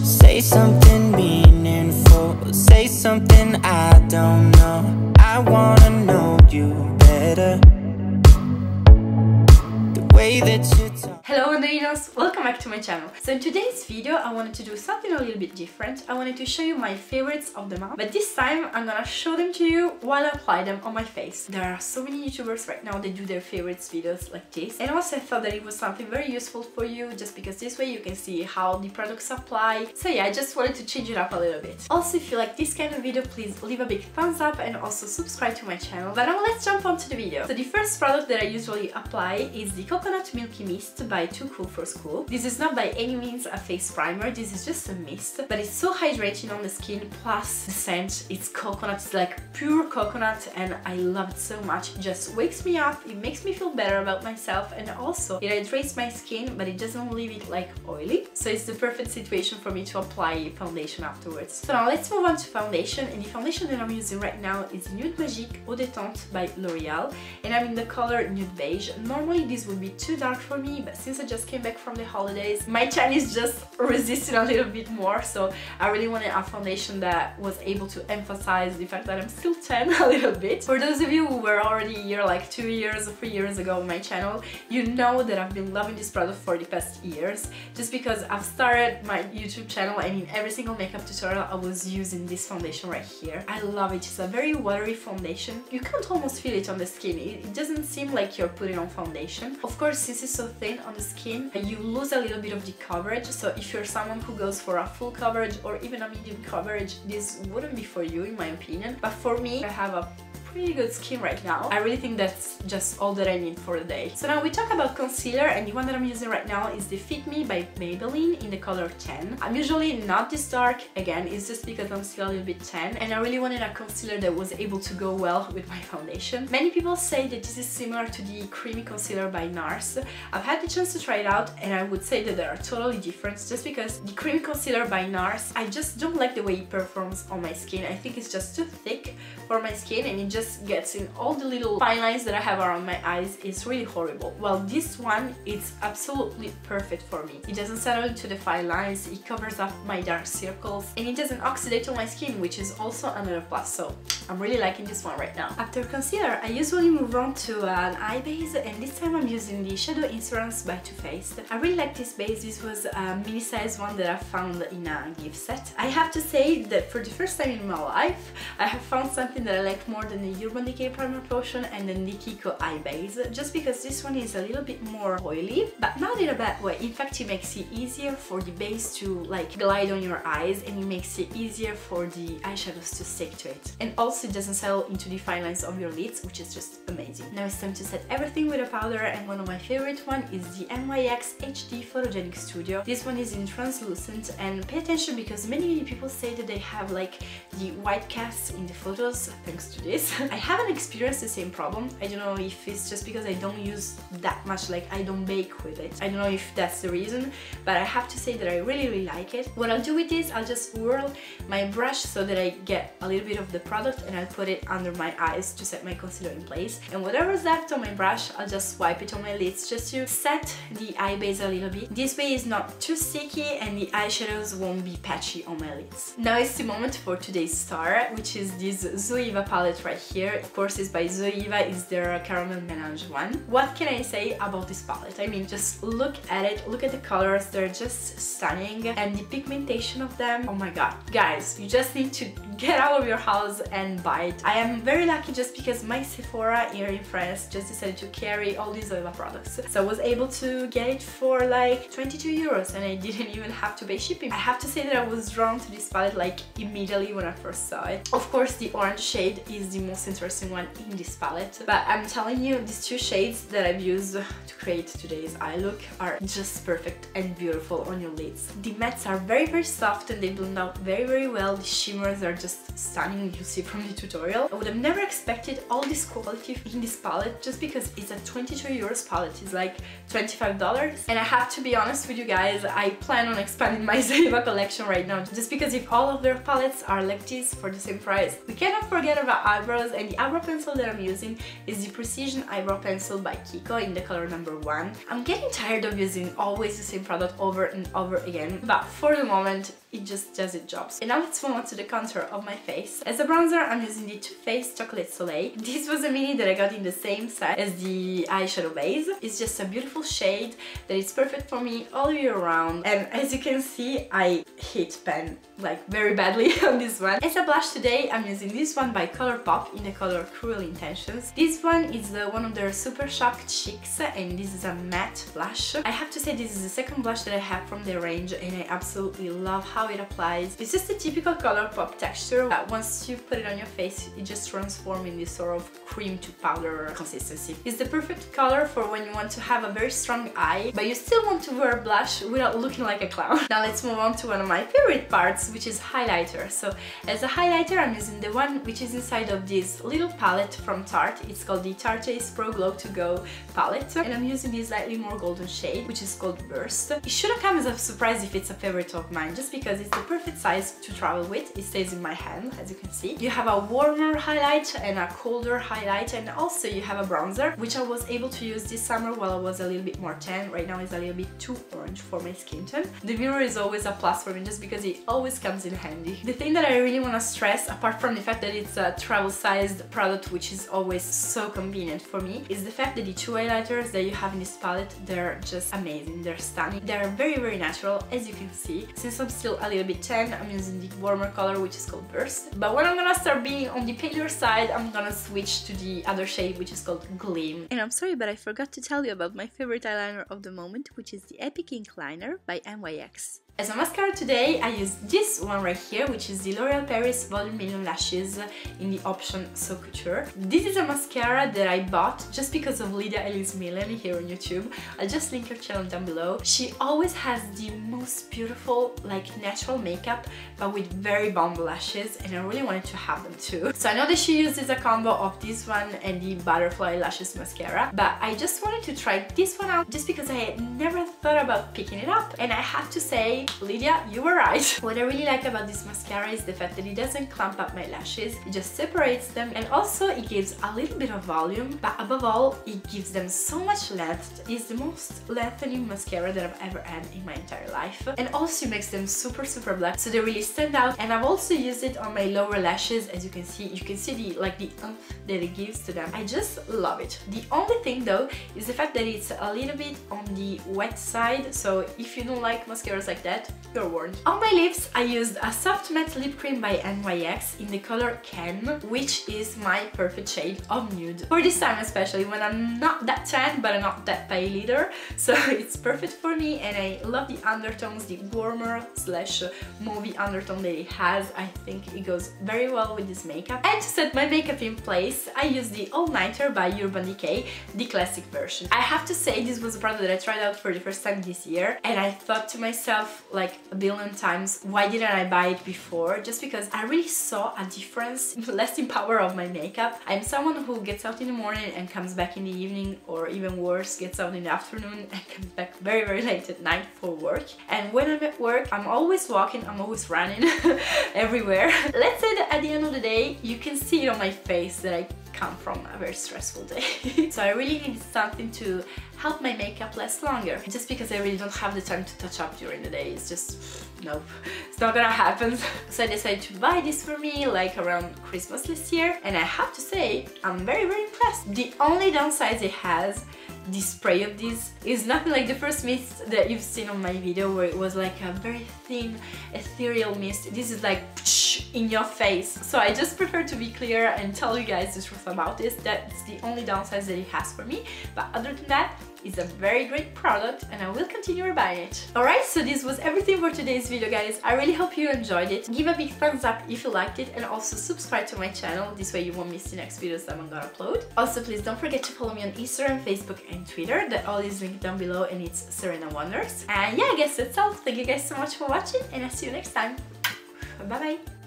Say something meaningful, say something I don't know. I wanna know you better. The way that you talk. Hello Wanderinos, welcome back to my channel. So in today's video I wanted to do something a little bit different. I wanted to show you my favorites of the month, but this time I'm gonna show them to you while I apply them on my face. There are so many YouTubers right now that do their favorites videos like this, and also I thought that it was something very useful for you, just because this way you can see how the products apply. So yeah, I just wanted to change it up a little bit. Also, if you like this kind of video, please leave a big thumbs up and also subscribe to my channel. But now let's jump on to the video. So the first product that I usually apply is the Coconut Milky Mist by Too Cool for School. This is not by any means a face primer, this is just a mist, but it's so hydrating on the skin, plus the scent, it's coconut, it's like pure coconut, and I love it so much. It just wakes me up, it makes me feel better about myself, and also it hydrates my skin, but it doesn't leave it like oily, so it's the perfect situation for me to apply foundation afterwards. So now let's move on to foundation, and the foundation that I'm using right now is Nude Magique Eau Détente by L'Oreal, and I'm in the color Nude Beige. Normally this would be too dark for me, but since I just came back from the holidays, my tan is just resisting a little bit more, so I really wanted a foundation that was able to emphasize the fact that I'm still tan a little bit. For those of you who were already here like 2 years or 3 years ago on my channel, you know that I've been loving this product for the past years, just because I've started my YouTube channel and in every single makeup tutorial I was using this foundation right here. I love it. It's a very watery foundation. You can't almost feel it on the skin. It doesn't seem like you're putting on foundation. Of course, since it's so thin on the skin, you lose a little bit of the coverage, so if you're someone who goes for a full coverage or even a medium coverage, this wouldn't be for you in my opinion. But for me, I have a pretty good skin right now. I really think that's just all that I need for the day. So now we talk about concealer, and the one that I'm using right now is the Fit Me by Maybelline in the color 10. I'm usually not this dark, again, it's just because I'm still a little bit tan, and I really wanted a concealer that was able to go well with my foundation. Many people say that this is similar to the Creamy Concealer by NARS. I've had the chance to try it out, and I would say that they are totally different, just because the Creamy Concealer by NARS, I just don't like the way it performs on my skin. I think it's just too thick for my skin, and it just gets in all the little fine lines that I have around my eyes. It's really horrible. Well, this one, it's absolutely perfect for me. It doesn't settle into the fine lines, it covers up my dark circles, and it doesn't oxidate on my skin, which is also another plus, so I'm really liking this one right now. After concealer, I usually move on to an eye base, and this time I'm using the Shadow Insurance by Too Faced. I really like this base. This was a mini size one that I found in a gift set. I have to say that for the first time in my life, I have found something that I like more than the Urban Decay Primer Potion and then the Kiko Eye Base, just because this one is a little bit more oily, but not in a bad way. In fact, it makes it easier for the base to like glide on your eyes, and it makes it easier for the eyeshadows to stick to it. And also it doesn't settle into the fine lines of your lids, which is just amazing. Now it's time to set everything with a powder, and one of my favorite one is the NYX HD Photogenic Studio. This one is in translucent, and pay attention because many people say that they have like the white casts in the photos thanks to this. I haven't experienced the same problem. I don't know if it's just because I don't use that much, like I don't bake with it. I don't know if that's the reason, but I have to say that I really like it. What I'll do with this, I'll just whirl my brush so that I get a little bit of the product, and I'll put it under my eyes to set my concealer in place. And whatever's left on my brush, I'll just swipe it on my lids just to set the eye base a little bit. This way it's not too sticky and the eyeshadows won't be patchy on my lids. Now it's the moment for today's star, which is this Zoeva palette right here. Of course, it's by Zoeva, it's their Caramel Mélange one. What can I say about this palette? I mean, just look at it, look at the colors, they're just stunning, and the pigmentation of them, oh my god. Guys, you just need to get out of your house and buy it. I am very lucky just because my Sephora here in France just decided to carry all these Zoeva products. So I was able to get it for like 22 euros, and I didn't even have to pay shipping. I have to say that I was drawn to this palette like immediately when I first saw it. Of course, the orange shade is the most interesting one in this palette, but I'm telling you, these two shades that I've used to create today's eye look are just perfect and beautiful on your lids. The mattes are very soft and they blend out very well. The shimmers are just stunning, you see from the tutorial. I would have never expected all this quality in this palette, just because it's a 22 euros palette. It's like $25, and I have to be honest with you guys, I plan on expanding my Zoeva collection right now, just because if all of their palettes are like this for the same price, we cannot forget about eyebrows. Wanderinos, and the eyebrow pencil that I'm using is the Precision Eyebrow Pencil by Kiko in the color number 1. I'm getting tired of using always the same product over and over again, but for the moment it just does its job. And now let's move on to the contour of my face. As a bronzer, I'm using the Too Faced Chocolate Soleil. This was a mini that I got in the same size as the eyeshadow base. It's just a beautiful shade that is perfect for me all year round. And as you can see, I hit pan like very badly on this one. As a blush today, I'm using this one by Colourpop in the color Cruel Intentions. This one is one of their Super Shock Cheeks, and this is a matte blush. I have to say this is the second blush that I have from their range, and I absolutely love how it applies. It's just a typical Colourpop texture, but once you put it on your face, it just transforms in this sort of cream to powder consistency. It's the perfect color for when you want to have a very strong eye, but you still want to wear blush without looking like a clown. Now let's move on to one of my favorite parts, which is highlighter. So as a highlighter, I'm using the one which is inside of this little palette from Tarte. It's called the Tarte's Pro Glow To Go palette, and I'm using this slightly more golden shade, which is called Burst. It shouldn't come as a surprise if it's a favorite of mine, just because it's the perfect size to travel with. It stays in my hand, as you can see. You have a warmer highlight and a colder highlight, and also you have a bronzer, which I was able to use this summer while I was a little bit more tan. Right now it's a little bit too orange for my skin tone. The mirror is always a plus for me, just because it always comes in handy. The thing that I really want to stress, apart from the fact that it's a travel-sized product, which is always so convenient for me, is the fact that the two highlighters that you have in this palette, they're just amazing. They're stunning. They're very, very natural, as you can see. Since I'm still a little bit tan, I'm using the warmer color, which is called Burst. But when I'm gonna start being on the paler side, I'm gonna switch to the other shade, which is called Gleam. And I'm sorry, but I forgot to tell you about my favorite eyeliner of the moment, which is the Epic Ink Liner by NYX. As a mascara today, I use this one right here, which is the L'Oréal Paris Volume Million Lashes in the option So Couture. This is a mascara that I bought just because of Lydia Elise Millen here on YouTube. I'll just link her channel down below. She always has the most beautiful, like, natural makeup, but with very bomb lashes, and I really wanted to have them too. So I know that she uses a combo of this one and the Butterfly Lashes mascara, but I just wanted to try this one out just because I had never thought about picking it up, and I have to say, Lydia, you were right. What I really like about this mascara is the fact that it doesn't clump up my lashes, it just separates them, and also it gives a little bit of volume, but above all, it gives them so much length. It's the most lengthening mascara that I've ever had in my entire life, and also makes them super black, so they really stand out. And I've also used it on my lower lashes. As you can see the oomph that it gives to them. I just love it. The only thing though is the fact that it's a little bit on the wet side, so if you don't like mascaras like that, you're warned. On my lips, I used a soft matte lip cream by NYX in the color Ken, which is my perfect shade of nude. For this time especially, when I'm not that tan, but I'm not that pale either, so it's perfect for me, and I love the undertones, the warmer slash movie undertone that it has. I think it goes very well with this makeup. And to set my makeup in place, I used the All Nighter by Urban Decay, the classic version. I have to say, this was a product that I tried out for the first time this year, and I thought to myself, like, a billion times, why didn't I buy it before? Just because I really saw a difference in the lasting power of my makeup. I'm someone who gets out in the morning and comes back in the evening, or even worse, gets out in the afternoon and comes back very late at night for work. And when I'm at work, I'm always walking, I'm always running everywhere. Let's say that at the end of the day, you can see it on my face that I come from a very stressful day. So I really needed something to help my makeup last longer, just because I really don't have the time to touch up during the day. It's just, nope, it's not gonna happen. So I decided to buy this for me like around Christmas this year, and I have to say, I'm very impressed. The only downside it has, the spray of this, is nothing like the first mist that you've seen on my video, where it was like a very thin ethereal mist. This is like in your face. So I just prefer to be clear and tell you guys the truth about this. That's the only downside that it has for me, but other than that, it's a very great product, and I will continue buying it. Alright, so this was everything for today's video, guys. I really hope you enjoyed it. Give a big thumbs up if you liked it, and also subscribe to my channel. This way you won't miss the next videos that I'm gonna upload. Also, please don't forget to follow me on Instagram, Facebook and Twitter. That all is linked down below, and it's Serena Wonders. And yeah, I guess that's all. Thank you guys so much for watching, and I'll see you next time. Bye bye!